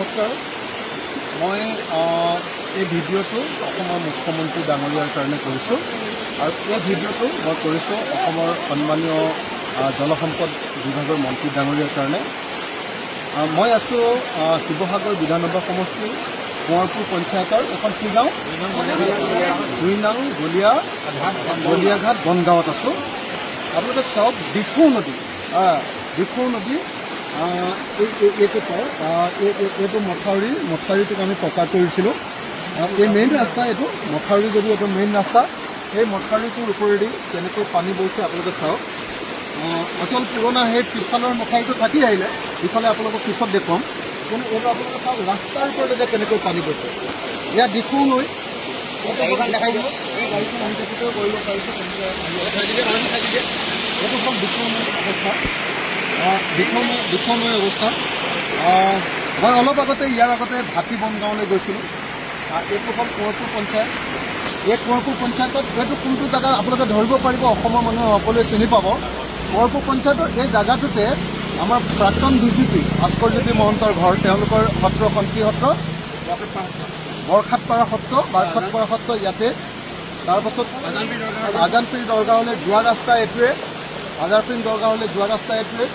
নমস্কাৰ। মই এই ভিডিঅ'টো অসমৰ মুখ্যমন্ত্ৰী ডাঙৰীয়াৰ কাৰণে কৰিছোঁ আৰু এই ভিডিঅ'টো মই কৰিছোঁ অসমৰ সন্মানীয় জলসম্পদ বিভাগৰ মন্ত্ৰী ডাঙৰীয়াৰ কাৰণে। মই আছোঁ শিৱসাগৰ বিধানসভা সমষ্টিৰ কোঁৱৰপুৰ পঞ্চায়তৰ এখন কি গাঁও 2 নং গলিয়াঘাট বনগাঁৱত আছোঁ। আপোনালোকে চাওক দিখৌ নদী এইটো পায় এইটো মথাউৰিটোক আমি পকা কৰিছিলোঁ। এই মেইন ৰাস্তা এইটো মথাউৰি যদি এইটো মেইন ৰাস্তা, এই মথাউৰিটোৰ ওপৰেদি কেনেকৈ পানী বৈছে আপোনালোকে চাওক। আচল পুৰণা সেই পিছফালৰ মথাউৰিটো থাকি আহিলে, ইফালে আপোনালোকক পিছত দেখুৱাম। কিন্তু এইটো আপোনালোকে চাওক ৰাস্তাৰ ওপৰতে যে কেনেকৈ পানী বৈছে। ইয়াত দিখৌ নৈ দেখাই দিব, এই গাড়ীখন আহি থাকোঁতেও কৰিব পাৰিছে কেনেকৈ এইটো সব দিখৌ নৈ অৱস্থা। দিখৌ নৈ অৱস্থা। মই অলপ আগতে ইয়াৰ আগতে ভাটি বনগাঁৱলৈ গৈছিলোঁ। এইটো হ'ল কোঁৱৰপুৰ পঞ্চায়ত। এই কোঁৱৰপুৰ পঞ্চায়তত এইটো কোনটো জেগা আপোনালোকে ধৰিব পাৰিব, অসমৰ মানুহে সকলোৱে চিনি পাব। কোঁৱৰপুৰ পঞ্চায়তৰ এই জেগাটোতে আমাৰ প্ৰাক্তন DGP ভাস্কৰজ্যোতি মহন্তৰ ঘৰ, তেওঁলোকৰ সত্ৰখন কি সত্ৰ? বৰখাটপাৰা সত্ৰ ইয়াতে। তাৰপাছত আজানপীৰ দৰগাহলৈ যোৱা ৰাস্তা এইটোৱে,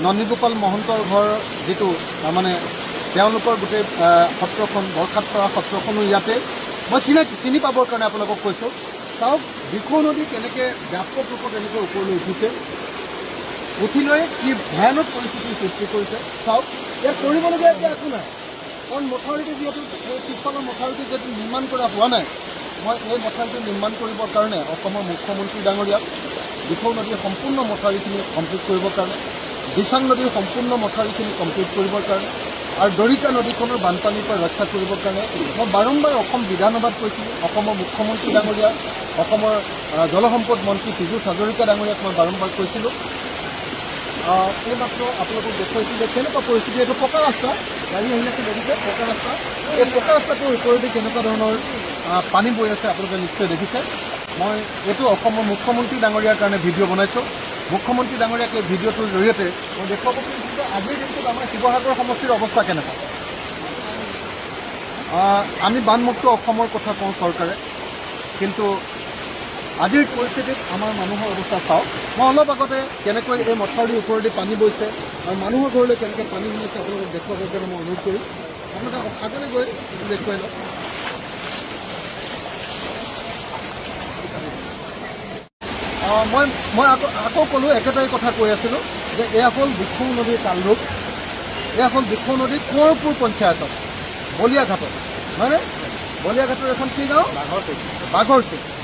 নন্দীগোপাল মহন্তৰ ঘৰ যিটো তাৰমানে তেওঁলোকৰ গোটেই সত্ৰখন বৰখাটপাৰা সত্ৰখনো ইয়াতে। মই চিনি পাবৰ কাৰণে আপোনালোকক কৈছোঁ। চাওক দিখৌ নদী কেনেকৈ ব্যাপক ৰূপত এনেকৈ ওপৰলৈ উঠি লৈ কি ভয়ানক পৰিস্থিতিৰ সৃষ্টি কৰিছে। চাওক ইয়াত কৰিবলগীয়া এতিয়া একো নাই, কাৰণ মথাউৰিটো যিহেতু পিছফালৰ মথাউৰিটো যিহেতু নিৰ্মাণ কৰা হোৱা নাই, মই এই মথাউৰিটো নিৰ্মাণ কৰিবৰ কাৰণে অসমৰ মুখ্যমন্ত্ৰী ডাঙৰীয়াক দিখৌ নদীৰ সম্পূৰ্ণ মথাউৰিখিনি কমপ্লিট কৰিবৰ কাৰণে, দিচাং নদীৰ সম্পূৰ্ণ মথাউৰিখিনি কমপ্লিট কৰিবৰ কাৰণে আৰু দৰিকা নদীখনৰ বানপানীৰ পৰা ৰক্ষা কৰিবৰ কাৰণে মই বাৰম্বাৰ অসম বিধানসভাত কৈছিলোঁ। অসমৰ মুখ্যমন্ত্ৰী ডাঙৰীয়া, অসমৰ জলসম্পদ মন্ত্ৰী পীযুষ হাজৰিকা ডাঙৰীয়াক মই বাৰম্বাৰ কৈছিলোঁ। এইমাত্ৰ আপোনালোকক দেখুৱাইছোঁ যে কেনেকুৱা পৰিস্থিতি। এইটো পকা ৰাস্তা, গাড়ী আহিলেতো দেখিছে পকা ৰাস্তা। এই পকা ৰাস্তাটোৰ ওপৰেদি কেনেকুৱা ধৰণৰ পানী বৈ আছে আপোনালোকে নিশ্চয় দেখিছে। মই এইটো অসমৰ মুখ্যমন্ত্ৰী ডাঙৰীয়াৰ কাৰণে ভিডিঅ' বনাইছোঁ। মুখ্যমন্ত্ৰী ডাঙৰীয়াক এই ভিডিঅ'টোৰ জৰিয়তে মই দেখুৱাব খুজিছোঁ যে আজিৰ দিনটোত আমাৰ শিৱসাগৰ সমষ্টিৰ অৱস্থা কেনেকুৱা। আমি বানমুক্ত অসমৰ কথা কওঁ চৰকাৰে, কিন্তু আজিৰ পৰিস্থিতিত আমাৰ মানুহৰ অৱস্থা চাওক। মই অলপ আগতে কেনেকৈ এই মথাউৰিৰ ওপৰেদি পানী বৈছে আৰু মানুহৰ ঘৰলৈ কেনেকৈ পানী সোমাইছে আপোনালোকক দেখুৱাবৰ কাৰণে মই অনুৰোধ কৰিম। আপোনালোকে আগলৈ গৈ দেখুৱাই লওক। মই আকৌ ক'লোঁ, একেটাই কথা কৈ আছিলোঁ যে এয়া হ'ল দিখৌ নদীৰ তালৰূপ। এয়া হ'ল দিখৌ নদীৰ কোঁৱৰপুৰ পঞ্চায়তত বলিয়াঘাটত, হয়নে? বলিয়াঘাটৰ এখন কি গাঁও?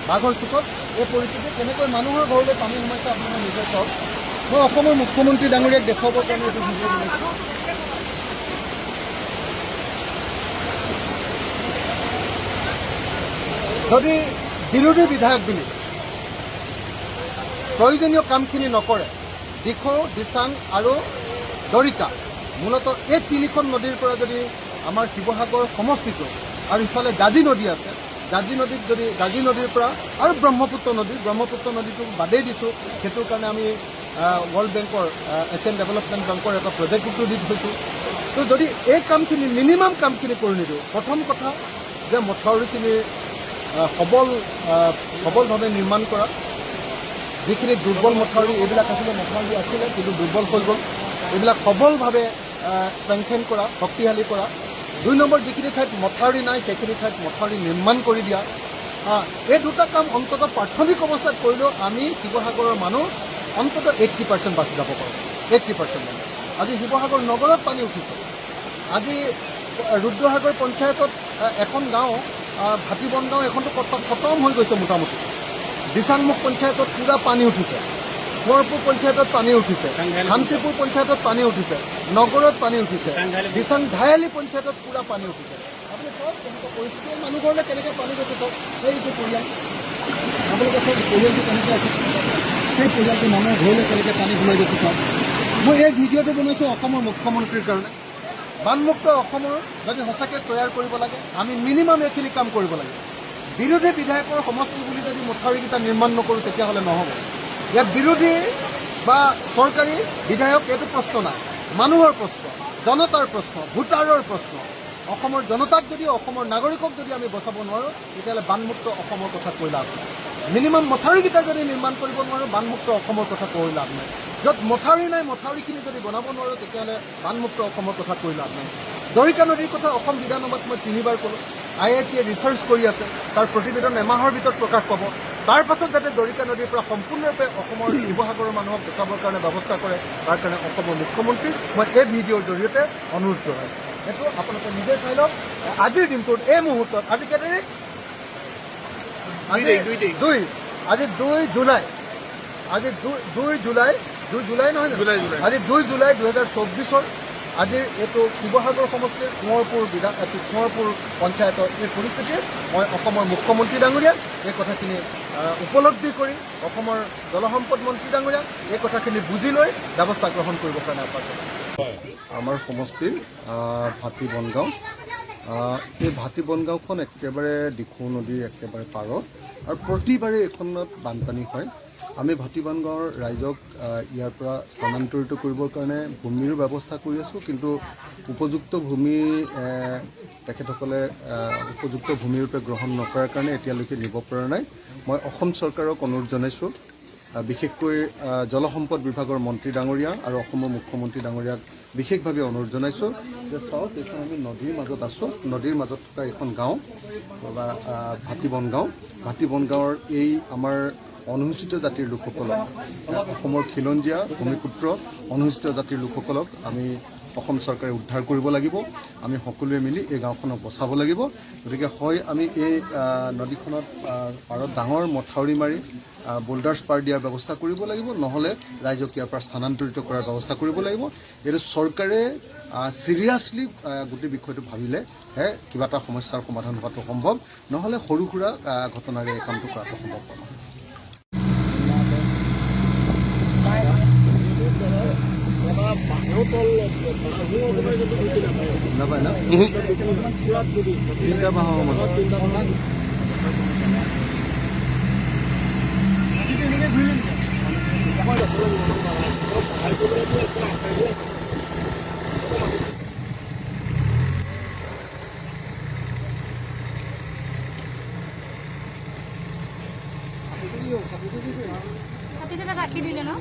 বাঘৰ চুকত এই পৰিস্থিতি কেনেকৈ মানুহৰ ঘৰলৈ পানী সোমাইছে আপোনালোকে নিজে চাওক। মই অসমৰ মুখ্যমন্ত্ৰী ডাঙৰীয়াক দেখুৱাবৰ কাৰণে এইটো ভিডিঅ' বনাইছোঁ। যদি বিৰোধী বিধায়ক বুলি প্ৰয়োজনীয় কামখিনি নকৰে, দিখৌ, দিচাং আৰু দৰিকা, মূলতঃ এই তিনিখন নদীৰ পৰা যদি আমাৰ শিৱসাগৰ সমষ্টিটো আৰু ইফালে গাজী নদী আছে, গাজী নদীৰ পৰা আৰু ব্ৰহ্মপুত্ৰ নদীটো বাদেই দিছোঁ। সেইটোৰ কাৰণে আমি ৱৰ্ল্ড বেংকৰ এছিয়ান ডেভেলপমেণ্ট বেংকৰ এটা প্ৰজেক্টটো দি থৈছোঁ। তো যদি এই কামখিনি মিনিমাম কামখিনি কৰি নিদিওঁ, প্ৰথম কথা যে মথাউৰিখিনি সবলভাৱে নিৰ্মাণ কৰা, যিখিনি দুৰ্বল মথাউৰি এইবিলাক মথাউৰি আছিলে কিন্তু দুৰ্বল হৈ গ'ল, এইবিলাক সবলভাৱে ষ্ট্ৰেংথেন কৰা, শক্তিশালী কৰা। 2 নম্বৰ, যিখিনি ঠাইত মথাউৰি নাই সেইখিনি ঠাইত মথাউৰি নিৰ্মাণ কৰি দিয়া। এই দুটা কাম অন্ততঃ প্ৰাথমিক অৱস্থাত কৰিলেও আমি শিৱসাগৰৰ মানুহ অন্ততঃ 80% বাচি যাব পাৰোঁ। 80% মানুহ। আজি শিৱসাগৰ নগৰত পানী উঠিছে। আজি ৰুদ্ৰসাগৰ পঞ্চায়তত এখন গাঁও ভাটি বনগাঁও এখনতো খতম হৈ গৈছে মোটামুটি। দিচাংমুখ পঞ্চায়তত পূৰা পানী উঠিছে, কোঁৱৰপুৰ পঞ্চায়তত পানী উঠিছে, শান্তিপুৰ পঞ্চায়তত পানী উঠিছে, নগৰত পানী উঠিছে, দিচাং ধায়ালি পঞ্চায়তত পূৰা পানী উঠিছে। আপুনি চাওক কেনেকুৱা পৰিস্থিতি, মানুহ ঘৰলৈ কেনেকৈ পানী গৈছে চাওক। সেইটো পৰিয়াল আপোনালোকে চাওক, পৰিয়ালটো কেনেকৈ আছে, সেই পৰিয়ালটো মানুহৰ ঘৰলৈ কেনেকৈ পানী সোমাই গৈছে চাওক। মই এই ভিডিঅ'টো বনাইছোঁ অসমৰ মুখ্যমন্ত্ৰীৰ কাৰণে। বানমুক্ত অসমৰ যদি সঁচাকৈ তৈয়াৰ কৰিব লাগে, আমি মিনিমাম এইখিনি কাম কৰিব লাগে। বিৰোধী বিধায়কৰ সমষ্টি বুলি যদি মথাউৰিকেইটা নিৰ্মাণ নকৰোঁ তেতিয়াহ'লে নহ'ব। ইয়াত বিৰোধী বা চৰকাৰী বিধায়ক এইটো প্ৰশ্ন নাই, মানুহৰ প্ৰশ্ন। জনতাৰ প্ৰশ্ন, ভোটাৰৰ প্ৰশ্ন। অসমৰ জনতাক যদি, অসমৰ নাগৰিকক যদি আমি বচাব নোৱাৰোঁ, তেতিয়াহ'লে বানমুক্ত অসমৰ কথা কৈ লাভ নাই। মিনিমাম মথাউৰিকেইটা যদি নিৰ্মাণ কৰিব নোৱাৰোঁ, বানমুক্ত অসমৰ কথা কৈ লাভ নাই। য'ত মথাউৰি নাই, মথাউৰিখিনি যদি বনাব নোৱাৰোঁ, তেতিয়াহ'লে বানমুক্ত অসমৰ কথা কৈ লাভ নাই। দৰিকা নদীৰ কথা অসম বিধানসভাত মই 3বাৰ ক'লোঁ। IIT-য়ে ৰিচাৰ্চ কৰি আছে, তাৰ প্ৰতিবেদন এমাহৰ ভিতৰত প্ৰকাশ পাব। তাৰ পাছত যাতে দৰিকা নদীৰ পৰা সম্পূৰ্ণৰূপে অসমৰ শিৱসাগৰৰ মানুহক বচাবৰ কাৰণে ব্যৱস্থা কৰে, তাৰ কাৰণে অসমৰ মুখ্যমন্ত্ৰীক মই এই ভিডিঅ'ৰ জৰিয়তে অনুৰোধ জনাইছোঁ। সেইটো আপোনালোকে নিজে চাই লওক। আজিৰ দিনটোত, এই মুহূৰ্তত, আজি কেই তাৰিখ? আজি 2 জুলাই। আজি 2 জুলাই নহয় জানো? আজি 2 জুলাই 2024। আজিৰ এইটো শিৱসাগৰ সমষ্টিৰ কোঁৱৰপুৰ পঞ্চায়তৰ এই পৰিস্থিতিৰ মই অসমৰ মুখ্যমন্ত্ৰী ডাঙৰীয়াক এই কথাখিনি উপলব্ধি কৰি, অসমৰ জলসম্পদ মন্ত্ৰী ডাঙৰীয়াক এই কথাখিনি বুজি লৈ ব্যৱস্থা গ্ৰহণ কৰিবৰ কাৰণে আহ্বান জনাইছোঁ। আমাৰ সমষ্টিৰ ভাটি বনগাঁও, এই ভাটি বনগাঁওখন একেবাৰে দিখৌ নদীৰ একেবাৰে পাৰত, আৰু প্ৰতিবাৰে এইখনত বানপানী হয়। আমি ভাটি বনগাঁৱৰ ৰাইজক ইয়াৰ পৰা স্থানান্তৰিত কৰিবৰ কাৰণে ভূমিৰ ব্যৱস্থা কৰি আছোঁ, কিন্তু উপযুক্ত ভূমি তেখেতসকলে উপযুক্ত ভূমিৰূপে গ্ৰহণ নকৰাৰ কাৰণে এতিয়ালৈকে নিব পৰা নাই। মই অসম চৰকাৰক অনুৰোধ জনাইছোঁ, বিশেষকৈ জলসম্পদ বিভাগৰ মন্ত্ৰী ডাঙৰীয়া আৰু অসমৰ মুখ্যমন্ত্ৰী ডাঙৰীয়াক বিশেষভাৱে অনুৰোধ জনাইছোঁ যে চাওক, এইখন আমি নদীৰ মাজত আছোঁ। নদীৰ মাজত থকা এখন গাঁও বা ভাটি বনগাঁও, ভাটি বনগাঁৱৰ এই আমাৰ অনুসূচিত জাতিৰ লোকসকলক, অসমৰ খিলঞ্জীয়া ভূমিপুত্ৰ অনুসূচিত জাতিৰ লোকসকলক আমি অসম চৰকাৰে উদ্ধাৰ কৰিব লাগিব। আমি সকলোৱে মিলি এই গাঁওখনক বচাব লাগিব। গতিকে হয়, আমি এই নদীখনত পাৰত ডাঙৰ মথাউৰি মাৰি বোল্ডাৰ্ছ পাৰ দিয়াৰ ব্যৱস্থা কৰিব লাগিব, নহ'লে ৰাইজক ইয়াৰ পৰা স্থানান্তৰিত কৰাৰ ব্যৱস্থা কৰিব লাগিব। এইটো চৰকাৰে চিৰিয়াছলি গোটেই বিষয়টো ভাবিলেহে কিবা এটা সমস্যাৰ সমাধান হোৱাটো সম্ভৱ, নহ'লে সৰু সুৰা ঘটনাৰে এই কামটো কৰাটো সম্ভৱ নহয়। নাপায় না? তিনিটা বাঁহৰ মানে राखी दिले ना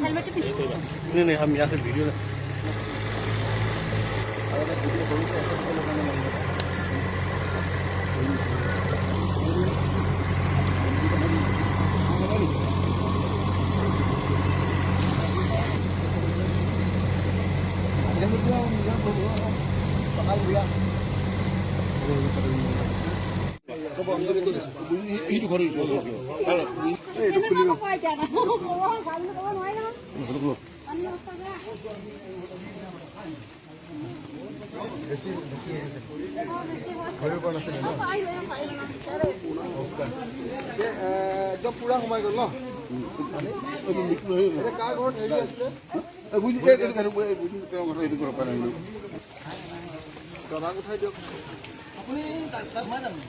हेलमेट नहीं हम यहाँ से वीडियो একদম পুৰা সোমাই গ'ল ন? কাৰ ঘৰত হেৰি আছিলে? দবাক উঠাই দিয়ক। আপুনি তাত সোমাই জানো?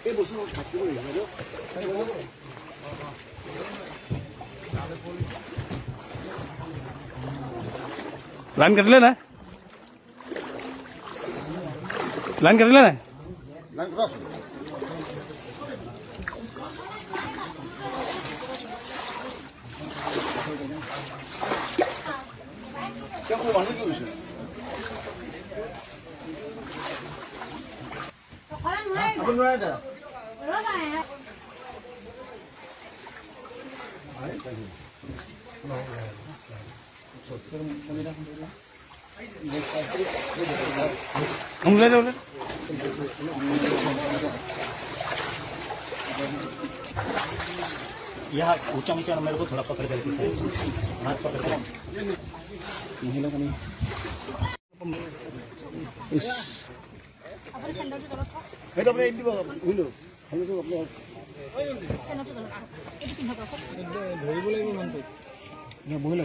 এই বস্তু থাকিব লাগিব। लाइन कर लेना, लाइन कर लेना। क्या कोई वाले क्यों इसे? अपन बनाया था। हम ले लो। यहाँ ऊंचा नीचा मेरे को थोड़ा पकड़ करके हाथ पकड़ कर महिला को नहीं এটা আপনি দিব হইলো হইলো আপনি ধৰিব লাগিব মনটো না বহিলা